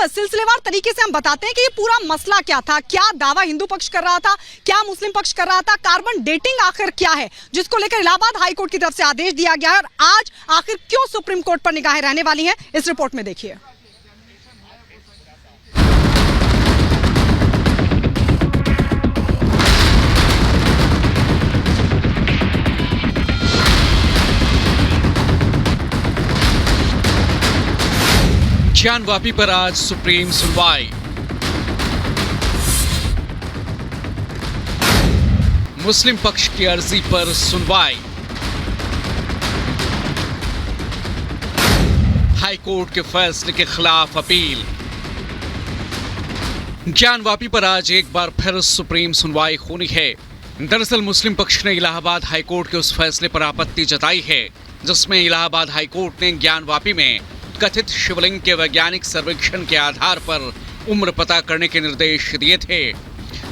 सिलसिलेवार तरीके से हम बताते हैं कि ये पूरा मसला क्या था, क्या दावा हिंदू पक्ष कर रहा था, क्या मुस्लिम पक्ष कर रहा था, कार्बन डेटिंग आखिर क्या है, जिसको लेकर इलाहाबाद हाई कोर्ट की तरफ से आदेश दिया गया है और आज आखिर क्यों सुप्रीम कोर्ट पर निगाहें रहने वाली हैं, इस रिपोर्ट में देखिए। ज्ञानवापी पर आज सुप्रीम सुनवाई। मुस्लिम पक्ष की अर्जी पर सुनवाई। हाईकोर्ट के फैसले के खिलाफ अपील। ज्ञानवापी पर आज एक बार फिर सुप्रीम सुनवाई होनी है। दरअसल मुस्लिम पक्ष ने इलाहाबाद हाईकोर्ट के उस फैसले पर आपत्ति जताई है जिसमें इलाहाबाद हाईकोर्ट ने ज्ञानवापी में कथित शिवलिंग के वैज्ञानिक सर्वेक्षण के आधार पर उम्र पता करने के निर्देश दिए थे।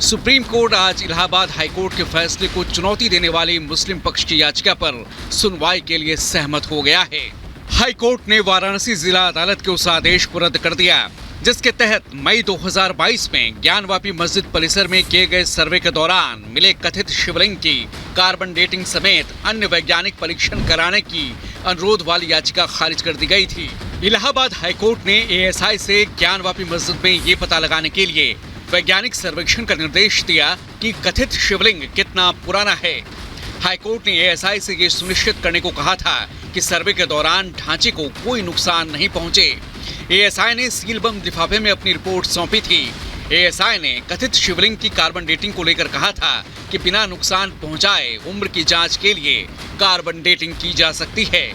सुप्रीम कोर्ट आज इलाहाबाद हाईकोर्ट के फैसले को चुनौती देने वाली मुस्लिम पक्ष की याचिका पर सुनवाई के लिए सहमत हो गया है। हाईकोर्ट ने वाराणसी जिला अदालत के उस आदेश को रद्द कर दिया जिसके तहत मई 2022 में ज्ञानवापी मस्जिद परिसर में किए गए सर्वे के दौरान मिले कथित शिवलिंग की कार्बन डेटिंग समेत अन्य वैज्ञानिक परीक्षण कराने की अनुरोध वाली याचिका खारिज कर दी गई थी। इलाहाबाद हाईकोर्ट ने एएसआई से ज्ञानवापी मस्जिद में ये पता लगाने के लिए वैज्ञानिक सर्वेक्षण का निर्देश दिया कि कथित शिवलिंग कितना पुराना है। हाईकोर्ट ने एएसआई से ये सुनिश्चित करने को कहा था कि सर्वे के दौरान ढांचे को कोई नुकसान नहीं पहुंचे। एएसआई ने सीलबंद लिफाफे में अपनी रिपोर्ट सौंपी थी। एएसआई ने कथित शिवलिंग की कार्बन डेटिंग को लेकर कहा था कि बिना नुकसान पहुंचाए उम्र की जांच के लिए कार्बन डेटिंग की जा सकती है।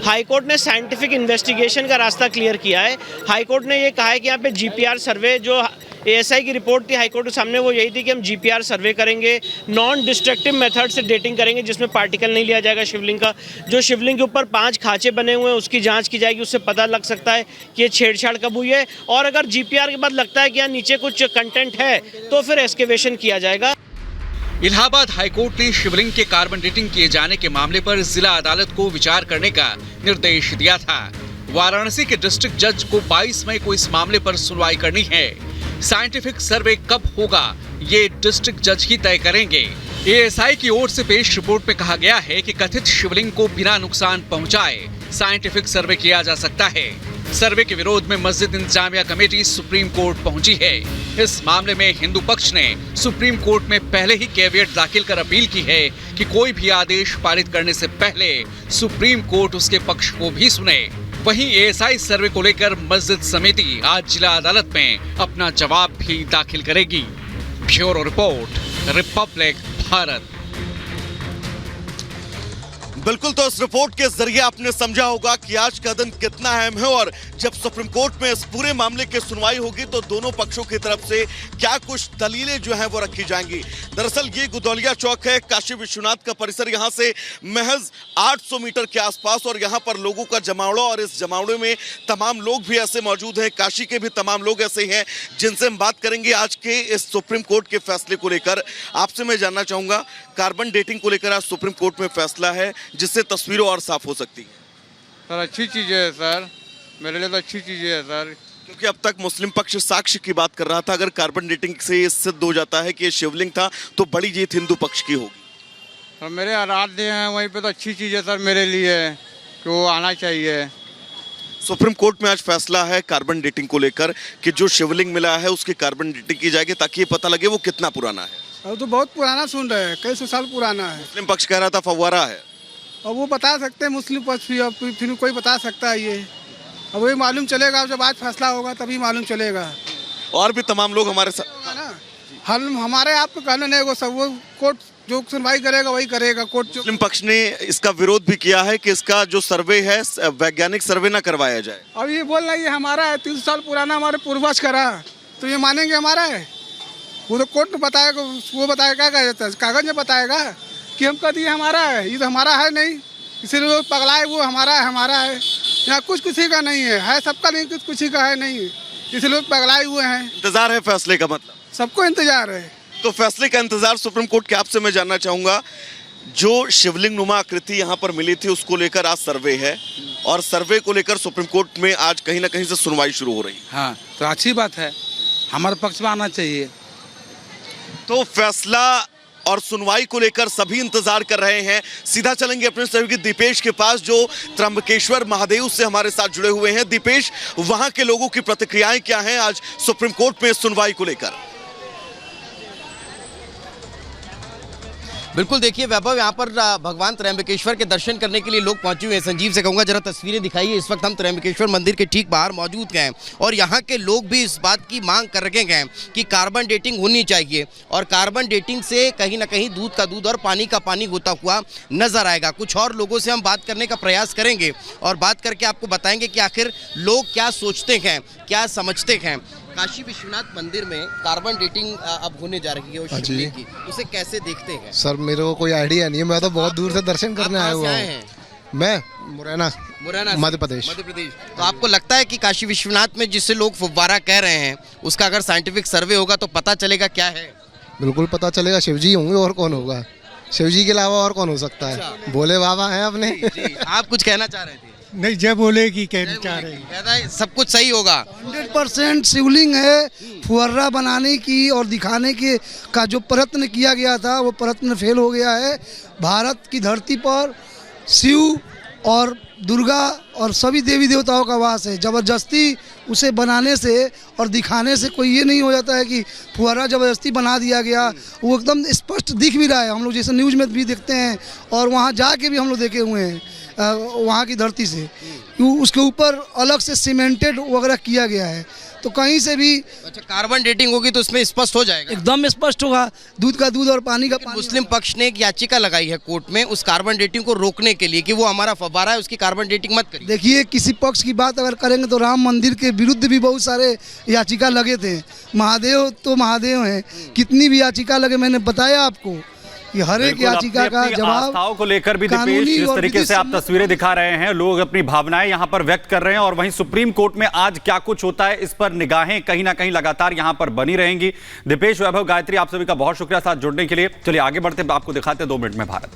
हाईकोर्ट ने साइंटिफिक इन्वेस्टिगेशन का रास्ता क्लियर किया है। हाईकोर्ट ने ये कहा है कि यहाँ पे जीपीआर सर्वे जो एएसआई की रिपोर्ट थी हाईकोर्ट के सामने वो यही थी कि हम जीपीआर सर्वे करेंगे, नॉन डिस्ट्रक्टिव मेथड से डेटिंग करेंगे जिसमें पार्टिकल नहीं लिया जाएगा शिवलिंग का। जो शिवलिंग के ऊपर 5 खांचे बने हुए हैं उसकी जांच की जाएगी, उससे पता लग सकता है कि ये छेड़छाड़ कब हुई है और अगर जीपीआर के बाद लगता है कि यहाँ नीचे कुछ कंटेंट है तो फिर एक्सकेवेशन किया जाएगा। इलाहाबाद हाईकोर्ट ने शिवलिंग के कार्बन डेटिंग किए जाने के मामले पर जिला अदालत को विचार करने का निर्देश दिया था। वाराणसी के डिस्ट्रिक्ट जज को 22 मई को इस मामले पर सुनवाई करनी है। साइंटिफिक सर्वे कब होगा ये डिस्ट्रिक्ट जज ही तय करेंगे। एएसआई की ओर से पेश रिपोर्ट में कहा गया है कि कथित शिवलिंग को बिना नुकसान पहुंचाए साइंटिफिक सर्वे किया जा सकता है। सर्वे के विरोध में मस्जिद इंतजामिया कमेटी सुप्रीम कोर्ट पहुंची है। इस मामले में हिंदू पक्ष ने सुप्रीम कोर्ट में पहले ही कैविएट दाखिल कर अपील की है कि कोई भी आदेश पारित करने से पहले सुप्रीम कोर्ट उसके पक्ष को भी सुने। वहीं एएसआई सर्वे को लेकर मस्जिद समिति आज जिला अदालत में अपना जवाब भी दाखिल करेगी। Bureau report, Republic Bharat. बिल्कुल, तो इस रिपोर्ट के जरिए आपने समझा होगा कि आज का दिन कितना अहम है और जब सुप्रीम कोर्ट में इस पूरे मामले की सुनवाई होगी तो दोनों पक्षों की तरफ से क्या कुछ दलीलें जो हैं वो रखी जाएंगी। दरअसल ये गुदौलिया चौक है, काशी विश्वनाथ का परिसर यहाँ से महज 800 मीटर के आसपास और यहाँ पर लोगों का जमावड़ा और इस जमावड़े में तमाम लोग भी ऐसे मौजूद हैं, काशी के भी तमाम लोग ऐसे हैं जिनसे हम बात करेंगे आज के इस सुप्रीम कोर्ट के फैसले को लेकर। आपसे मैं जानना चाहूँगा, कार्बन डेटिंग को लेकर आज सुप्रीम कोर्ट में फैसला है जिससे तस्वीरें और साफ हो सकती है। सर अच्छी चीज़ है सर, मेरे लिए तो अच्छी चीज़ है सर, क्योंकि अब तक मुस्लिम पक्ष साक्ष्य की बात कर रहा था। अगर कार्बन डेटिंग से ये सिद्ध हो जाता है कि ये शिवलिंग था तो बड़ी जीत हिंदू पक्ष की होगी। सर मेरे आराध्य हैं वहीं पे, तो अच्छी चीज़ है सर मेरे लिए कि वो आना चाहिए। सुप्रीम कोर्ट में आज फैसला है कार्बन डेटिंग को लेकर कि जो शिवलिंग मिला है उसकी कार्बन डेटिंग की जाएगी ताकि ये पता लगे वो कितना पुराना है। अब तो बहुत पुराना सुन रहे हैं, कई सौ साल पुराना है। मुस्लिम पक्ष कह रहा था फव्वारा है, अब वो बता सकते हैं मुस्लिम पक्ष भी, अब फिर कोई बता सकता है ये, अब वही मालूम चलेगा जब आज फैसला होगा तभी मालूम चलेगा। और भी तमाम लोग हमारे साथ ना, हमारे आप तो कहना नहीं, वो सब वो कोर्ट जो सुनवाई करेगा वही करेगा कोर्ट। मुस्लिम पक्ष ने इसका विरोध भी किया है कि इसका जो सर्वे है वैज्ञानिक सर्वे न करवाया जाए। अब ये बोल रहा है ये हमारा है, 300 साल पुराना हमारे पूर्वज करा, तो ये मानेंगे हमारा है? वो तो कोर्ट में बताएगा, वो बताएगा क्या कहता है, कागज में बताएगा कि हम कहते हमारा है, ये तो हमारा है नहीं, इसीलिए लोग पगलाए वो हमारा है हमारा है। यहाँ कुछ किसी का नहीं है सबका नहीं, कुछ किसी का है नहीं, इसलिए लोग पगलाए हुए हैं। इंतजार है फैसले का, मतलब सबको इंतजार है। तो फैसले का इंतजार सुप्रीम कोर्ट के। आपसे मैं जानना चाहूंगा, जो शिवलिंग नुमा आकृति यहाँ पर मिली थी उसको लेकर आज सर्वे है, और सर्वे को लेकर सुप्रीम कोर्ट में आज कहीं ना कहीं से सुनवाई शुरू हो रही है। हाँ, तो अच्छी बात है, हमारे पक्ष में आना चाहिए। तो फैसला और सुनवाई को लेकर सभी इंतजार कर रहे हैं। सीधा चलेंगे अपने सहयोगी दीपेश के पास जो त्र्यंबकेश्वर महादेव से हमारे साथ जुड़े हुए हैं। दीपेश, वहां के लोगों की प्रतिक्रियाएं क्या हैं आज सुप्रीम कोर्ट में सुनवाई को लेकर? बिल्कुल, देखिए वैभव, यहाँ पर भगवान त्र्यंबकेश्वर के दर्शन करने के लिए लोग पहुंचे हुए हैं। संजीव से कहूँगा जरा तस्वीरें दिखाइए। इस वक्त हम त्र्यंबकेश्वर मंदिर के ठीक बाहर मौजूद हैं और यहाँ के लोग भी इस बात की मांग कर रखे हैं कि कार्बन डेटिंग होनी चाहिए और कार्बन डेटिंग से कहीं ना कहीं दूध का दूध और पानी का पानी होता हुआ नजर आएगा। कुछ और लोगों से हम बात करने का प्रयास करेंगे और बात करके आपको बताएंगे कि आखिर लोग क्या सोचते हैं, क्या समझते हैं। काशी विश्वनाथ मंदिर में कार्बन डेटिंग अब होने जा रही है शिवलिंग की, उसे कैसे देखते हैं? सर मेरे को कोई आइडिया नहीं है, मैं तो बहुत दूर से दर्शन करने आया हुआ हूँ। मैं मुरैना मध्य प्रदेश। तो आपको लगता है कि काशी विश्वनाथ में जिससे लोग फुव्वारा कह रहे हैं उसका अगर साइंटिफिक सर्वे होगा तो पता चलेगा क्या है? बिल्कुल पता चलेगा, शिव जी होंगे और कौन होगा, शिव जी के अलावा और कौन हो सकता है? अच्छा। भोले बाबा हैं अपने। जी, आप कुछ कहना चाह रहे थे? नहीं, जय बोले की कहना चाह रहे हैं। सब कुछ सही होगा। 100% शिवलिंग है। फुहर्रा बनाने की और दिखाने के का जो प्रयत्न किया गया था वो प्रयत्न फेल हो गया है। भारत की धरती पर शिव और दुर्गा और सभी देवी देवताओं का वास है। जबरदस्ती उसे बनाने से और दिखाने से कोई ये नहीं हो जाता है कि फुहरा जबरदस्ती बना दिया गया। वो एकदम स्पष्ट दिख भी रहा है, हम लोग जैसे न्यूज़ में भी देखते हैं और वहाँ जाके भी हम लोग देखे हुए हैं वहाँ की धरती से। उसके ऊपर अलग से सीमेंटेड वगैरह किया गया है, तो कहीं से भी अच्छा कार्बन डेटिंग होगी तो उसमें स्पष्ट हो जाएगा, एकदम स्पष्ट होगा, दूध का दूध और पानी का पानी। मुस्लिम पक्ष ने एक याचिका लगाई है कोर्ट में उस कार्बन डेटिंग को रोकने के लिए कि वो हमारा फव्वारा है, उसकी कार्बन डेटिंग मत करिए। देखिए, किसी पक्ष की बात अगर करेंगे तो राम मंदिर के विरुद्ध भी बहुत सारे याचिका लगे थे। महादेव तो महादेव हैं, कितनी भी याचिका लगे, मैंने बताया आपको ये हर एक याचिका का जवाब। आस्थाओं को लेकर भी दीपेश जिस तरीके से आप तस्वीरें दिखा रहे हैं, लोग अपनी भावनाएं यहां पर व्यक्त कर रहे हैं और वहीं सुप्रीम कोर्ट में आज क्या कुछ होता है इस पर निगाहें कहीं ना कहीं लगातार यहां पर बनी रहेंगी। दीपेश, वैभव, गायत्री, आप सभी का बहुत शुक्रिया साथ जुड़ने के लिए। चलिए आगे बढ़ते, आपको दिखाते 2 मिनट में भारत।